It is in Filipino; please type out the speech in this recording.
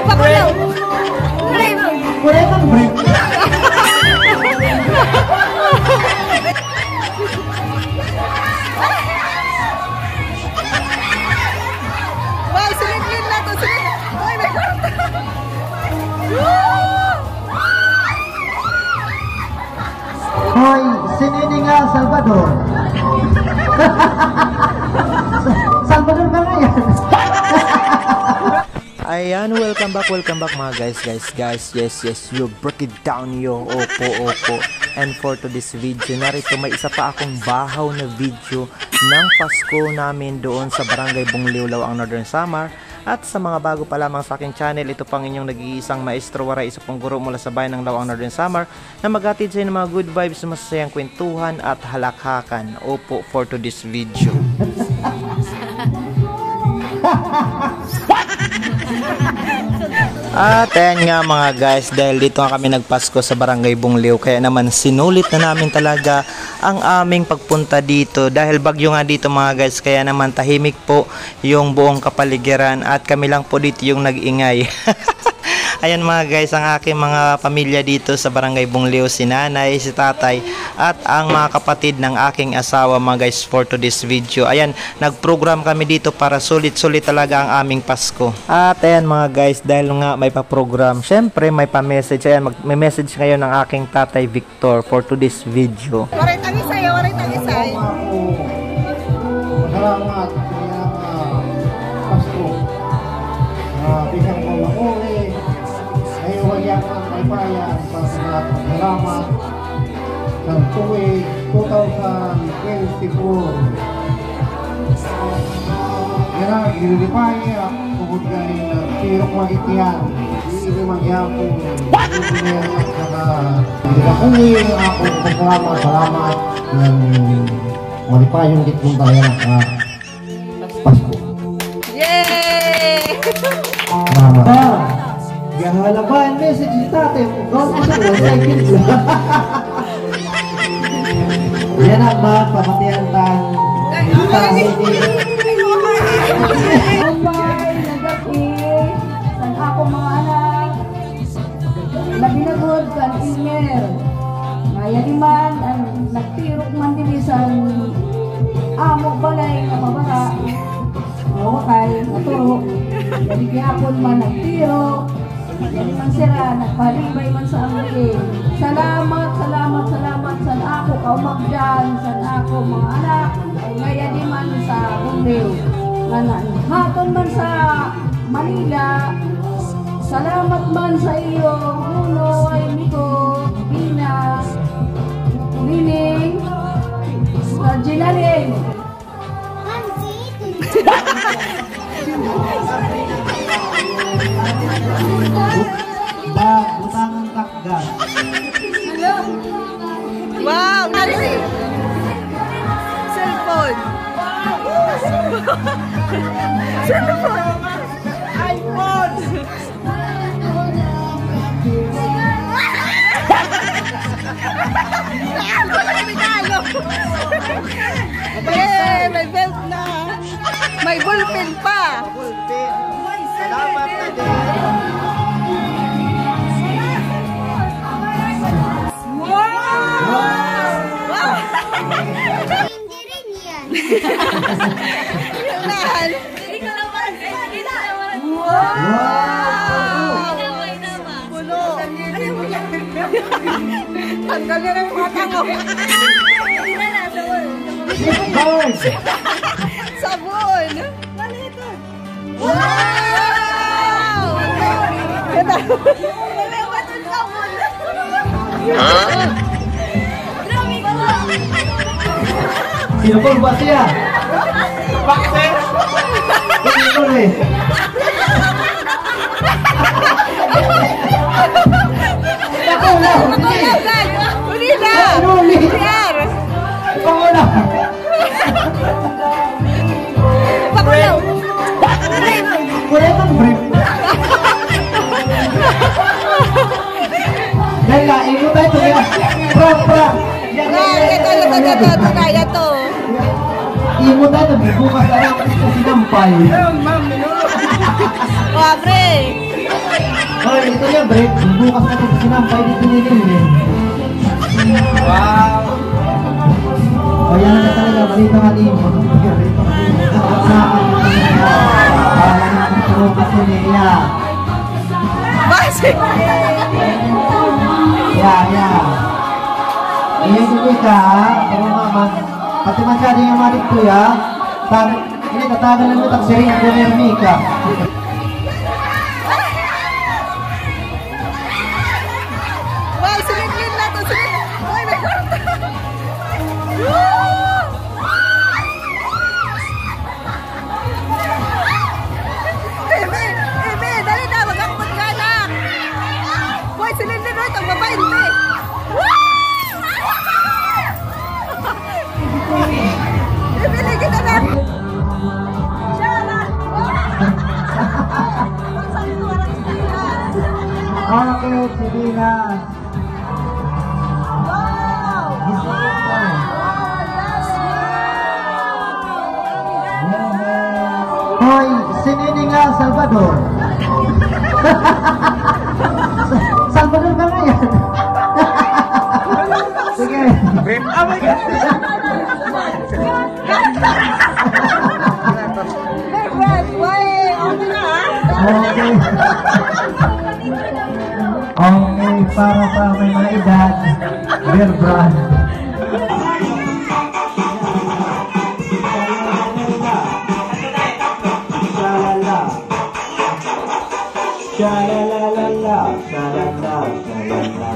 Pakulaw. Wala kang brief. Wow, silip-lip na to. Ay, may karta. Hoy, sinini nga Salvador. Salvador ka nga yan. Ayan, welcome back mga guys. Yes, you break it down yo. Opo. And for today's video, narito may isa pa akong bahaw na video ng Pasko namin doon sa Barangay Bungliw, Lawang Northern Samar. At sa mga bago pa lamang sa aking channel, ito pang inyong nag-iisang maestro waray, isa pong guro mula sa bayan ng Lawang Northern Samar na maghatid sa inyo ng mga good vibes, masasayang kwentuhan at halakhakan. Opo, for today's video. At ayan nga mga guys, dahil dito nga kami nagpasko sa Barangay Bungliw, kaya naman sinulit na namin talaga ang aming pagpunta dito. Dahil bagyo nga dito mga guys, kaya naman tahimik po yung buong kapaligiran at kami lang po dito yung nag-ingay. Ayan mga guys, ang aking mga pamilya dito sa Barangay Bungliw, si nanay, si tatay, at ang mga kapatid ng aking asawa mga guys for today's video. Ayan, nag-program kami dito para sulit-sulit talaga ang aming Pasko. At ayan mga guys, dahil nga may pa-program, syempre may pa-message. Ayan, may message ngayon ng aking tatay Victor for today's video. Waray tagisay. Salamat sa Pasko. Bisang ko makuli. Ayaw may bayan sa salamat sa tuwing 2024. Kaya ginilipay ang tungkol kay Tirok Magitian. Hindi magyapong engineer at saka pinakuli ako salamat ng malipay yung ditong bayan sa Pasko. Yay! Salamat. Yang halaman message si tatay, gawin mo sa cycle lang. Yan ang mga pamatihan ng Kumpay, nagaki, san ako mga anak, labi na good, kan inger, ngaya di man, ang nagtirok man din isang amo balay na mabara, mawakay, naturo, jadi gihapon man nagtirok, jadi man sira, nagpalibay man sa amri. Salamat san ako kaumagdan, san ako mga anak, ngaya di man sa Bungliw. Haton man sa Manila, salamat man sa iyo, Hunoy, Miko, Bina, Nining, sa Ginaling. Butangan kakgas. Wow! Cellphone! Cellphone! iPhone! Yay! May belt na! May bullpen pa! Salamat na din. Ang galing ng mata mo. Sabon. Wow! Sino po ba siya? Bakit? Sino eh? Ako na! Huli na! Yan! Ako na! Pakulaw! Wala kang brief. Dahil lain mo tayo ito. Pra. Ito. Kaya to. Imo tayo, bukas na lang sa sinampay. Wabre. Hoy, ito niya, Bre. Bukas na sa sinampay dito nililin. Wow! O yan na talaga, balito nga din mo. Bukas na niya. Basi. Ya. Iya juga ka, kalau maman. Pati masyado yung marik ko ya. Ini tatagal mo tak sering ko ni ka. Why, sinipin na to. Uy, may kwarta. Ebe, dali na, mag-akot ka na. Uy, sinipin na ito, mabayin mo eh. Ibili kita na. Okay, sige na. Hoy, sinini nga Salvador. Salvador ka nga yan. Sige. Oh my God! Okay. Okay, para sa may mga edad, Bear Brand. Sha-la-la-la-la, sha-la-la-la-la.